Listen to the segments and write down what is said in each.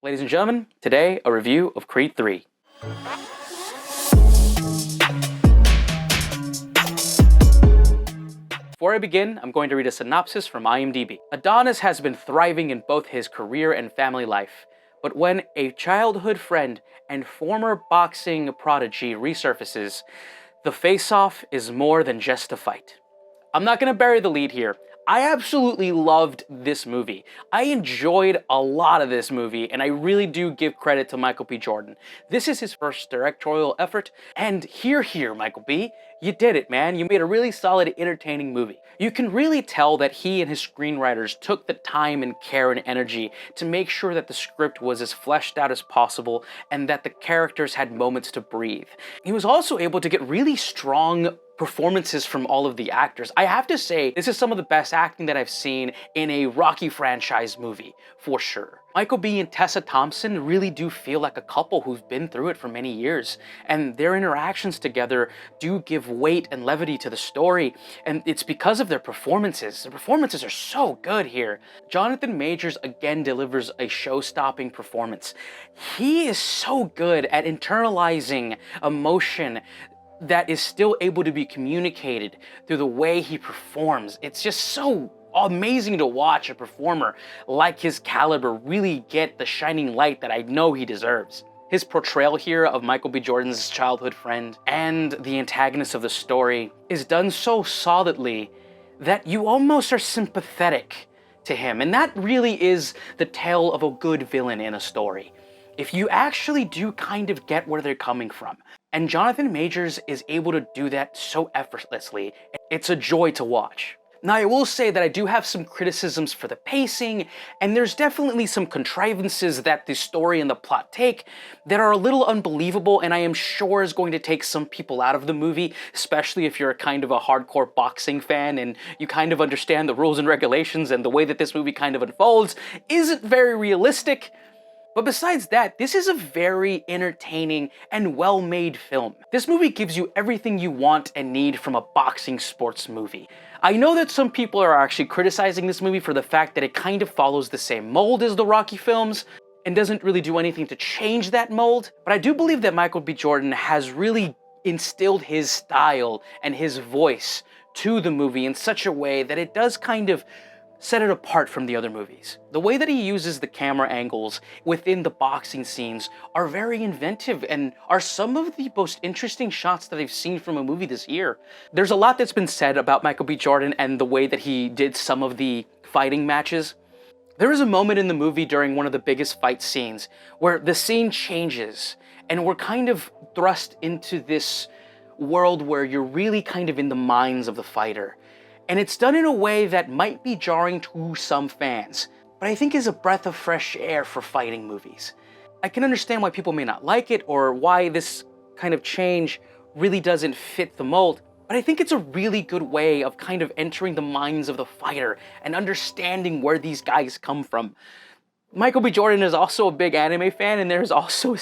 Ladies and gentlemen, today a review of Creed 3. Before I begin, I'm going to read a synopsis from IMDb. Adonis has been thriving in both his career and family life, but when a childhood friend and former boxing prodigy resurfaces, the face-off is more than just a fight. I'm not going to bury the lead here. I absolutely loved this movie. I enjoyed a lot of this movie, and I really do give credit to Michael B. Jordan. This is his first directorial effort, and here, Michael B., you did it, man. You made a really solid, entertaining movie. You can really tell that he and his screenwriters took the time and care and energy to make sure that the script was as fleshed out as possible and that the characters had moments to breathe. He was also able to get really strong performances from all of the actors. I have to say, this is some of the best acting that I've seen in a Rocky franchise movie, for sure. Michael B. and Tessa Thompson really do feel like a couple who've been through it for many years, and their interactions together do give weight and levity to the story, and it's because of their performances. The performances are so good here. Jonathan Majors again delivers a show-stopping performance. He is so good at internalizing emotion that is still able to be communicated through the way he performs. It's just so amazing to watch a performer like his caliber really get the shining light that I know he deserves. His portrayal here of Michael B. Jordan's childhood friend and the antagonist of the story is done so solidly that you almost are sympathetic to him. And that really is the tale of a good villain in a story. If you actually do kind of get where they're coming from. And Jonathan Majors is able to do that so effortlessly. It's a joy to watch. Now, I will say that I do have some criticisms for the pacing, and there's definitely some contrivances that the story and the plot take that are a little unbelievable, and I am sure is going to take some people out of the movie, especially if you're a kind of a hardcore boxing fan and you kind of understand the rules and regulations, and the way that this movie kind of unfolds isn't very realistic. But besides that, this is a very entertaining and well-made film. This movie gives you everything you want and need from a boxing sports movie. I know that some people are actually criticizing this movie for the fact that it kind of follows the same mold as the Rocky films and doesn't really do anything to change that mold, but I do believe that Michael B. Jordan has really instilled his style and his voice to the movie in such a way that it does kind of set it apart from the other movies. The way that he uses the camera angles within the boxing scenes are very inventive and are some of the most interesting shots that I've seen from a movie this year. There's a lot that's been said about Michael B. Jordan and the way that he did some of the fighting matches. There is a moment in the movie during one of the biggest fight scenes where the scene changes and we're kind of thrust into this world where you're really kind of in the minds of the fighter. And it's done in a way that might be jarring to some fans, but I think is a breath of fresh air for fighting movies. I can understand why people may not like it or why this kind of change really doesn't fit the mold, but I think it's a really good way of kind of entering the minds of the fighter and understanding where these guys come from. Michael B. Jordan is also a big anime fan, and there's also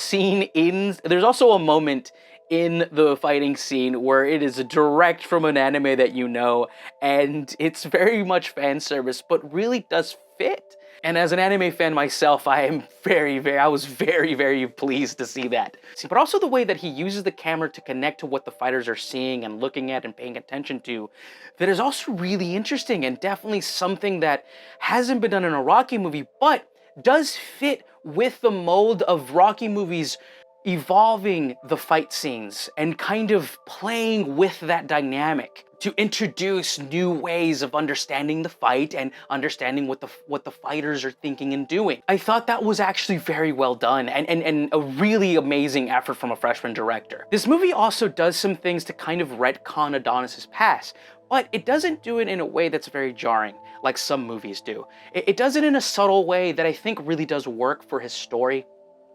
a moment in the fighting scene where it is direct from an anime that you know, and it's very much fan service, but really does fit. And as an anime fan myself, I was very pleased to see that. But also the way that he uses the camera to connect to what the fighters are seeing and looking at and paying attention to, that is also really interesting and definitely something that hasn't been done in a Rocky movie, but does fit with the mold of Rocky movies evolving the fight scenes and kind of playing with that dynamic to introduce new ways of understanding the fight and understanding what the fighters are thinking and doing. I thought that was actually very well done and a really amazing effort from a freshman director. This movie also does some things to kind of retcon Adonis's past, but it doesn't do it in a way that's very jarring, like some movies do. It does it in a subtle way that I think really does work for his story.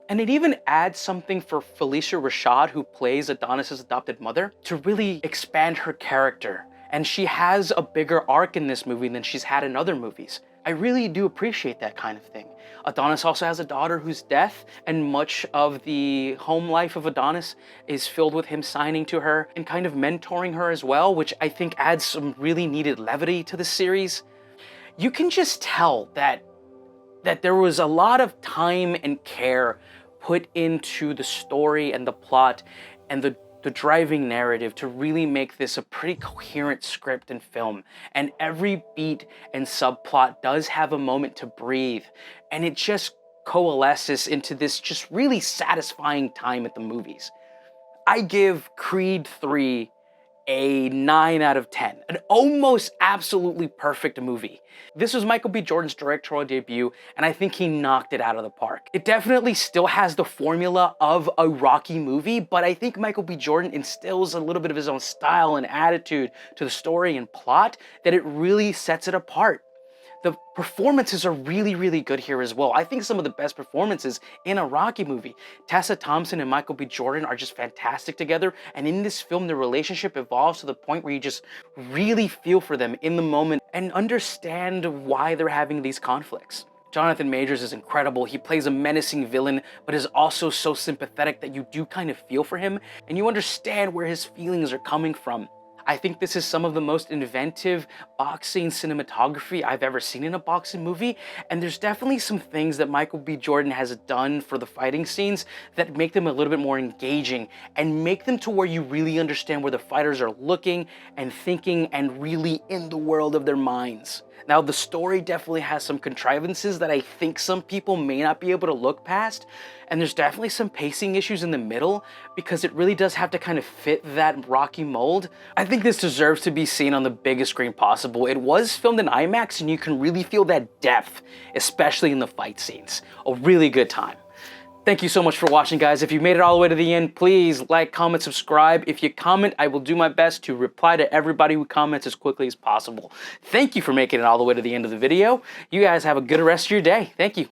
And it even adds something for Felicia Rashad, who plays Adonis's adopted mother, to really expand her character. And she has a bigger arc in this movie than she's had in other movies. I really do appreciate that kind of thing. Adonis also has a daughter who's deaf, and much of the home life of Adonis is filled with him signing to her and kind of mentoring her as well, which I think adds some really needed levity to the series. You can just tell that that there was a lot of time and care put into the story and the plot and the driving narrative to really make this a pretty coherent script and film. And every beat and subplot does have a moment to breathe, and it just coalesces into this just really satisfying time at the movies. I give Creed 3 a 9 out of 10, an almost absolutely perfect movie. This was Michael B. Jordan's directorial debut, and I think he knocked it out of the park. It definitely still has the formula of a Rocky movie, but I think Michael B. Jordan instills a little bit of his own style and attitude to the story and plot that it really sets it apart. The performances are really, really good here as well. I think some of the best performances in a Rocky movie. Tessa Thompson and Michael B. Jordan are just fantastic together, and in this film, their relationship evolves to the point where you just really feel for them in the moment and understand why they're having these conflicts. Jonathan Majors is incredible. He plays a menacing villain, but is also so sympathetic that you do kind of feel for him, and you understand where his feelings are coming from. I think this is some of the most inventive boxing cinematography I've ever seen in a boxing movie, and there's definitely some things that Michael B. Jordan has done for the fighting scenes that make them a little bit more engaging and make them to where you really understand where the fighters are looking and thinking and really in the world of their minds. Now, the story definitely has some contrivances that I think some people may not be able to look past, and there's definitely some pacing issues in the middle because it really does have to kind of fit that Rocky mold. I think this deserves to be seen on the biggest screen possible. It was filmed in IMAX, and you can really feel that depth, especially in the fight scenes. A really good time. Thank you so much for watching, guys. If you made it all the way to the end, please like, comment, subscribe. If you comment, I will do my best to reply to everybody who comments as quickly as possible. Thank you for making it all the way to the end of the video. You guys have a good rest of your day. Thank you.